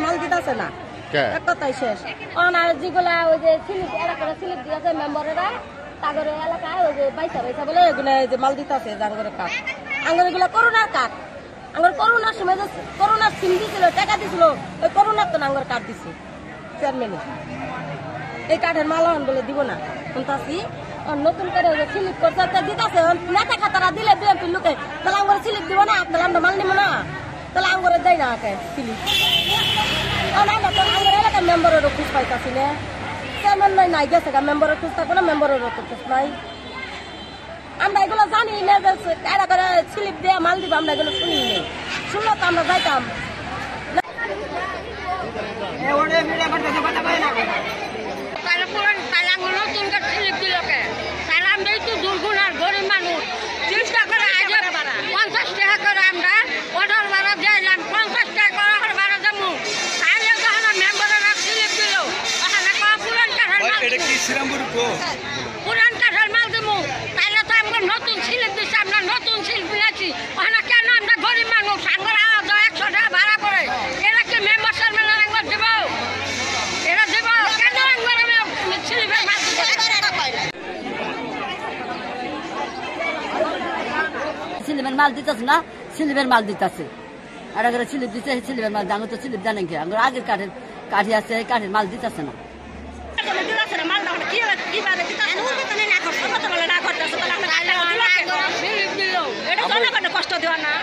মাল দিতেছে না এক কথাই শেষ যেগুলা ওই যে স্লিপ এলাকায় স্লিপ দিয়েছে মেম্বারেরা তাদের এলাকায় ওই যে পয়সা বলে এগুলো যে মাল দিতেছে আঙ্গরের কাঠ আঙ্গর এগুলো করোনার কাঠ আঙ্গর করোনার সময় যে করোনার সিম দিছিল টাকা দিছিল ওই করোনার তো আঙ্গর কাঠ দিছে চেয়ারম্যানে এই কাঠের মাল বলে দিব না শুনতাছি নতুন করে স্লিপ করছে দিতেছে নেতা খাতারা দিলে বিএনপির লোকে তাহলে আঙ্গর স্লিপ দিব না তাহলে আমরা মাল নিব না তাহলে আঙ্গরে দেয় না স্লিপ আমার এলাকার মেম্বারেরও খুঁজ পাইতাছি না চেয়ারম্যান নাই গেছে গা মেম্বারের খুঁজ থাকবো না মেম্বারেরও তো খুঁজ নাই আমরা এগুলো জানি না যে এরা করে স্লিপ দিয়ে মাল দিব আমরা এগুলো শুনি নেই শুনলে তো আমরা যাইতাম গরিব মানুষ চিন্তা করে 50 টাকা করে আমরা অর্ডার ভাড়া দিলাম 50 টাকা করে ভাড়া দেবো তাহলে যখন মেম্বাররা স্লিপ দিল পুরান কাঠের মাল দেবো তাহলে তো আমরা নতুন স্লিপ দিচ্ছি আমরা নতুন স্লিপ দিয়েছি ওখানে কেন আমরা গরিব মানুষ আমরা 100 টাকা ভাড়া করে এরা কি মেম্বার সার্ভেলার একবার দেব এরা দেব কেন একবার স্লিপের মাল স্লিপের মাল দিতেছে না স্লিপের মাল দিতেছে আর আগে স্লিপ দিচ্ছে স্লিপের মাল জানো তো স্লিপ জানেন কি আমরা আগের কাঠি আছে কাঠের মাল দিতেছে না কষ্ট দেওয়া না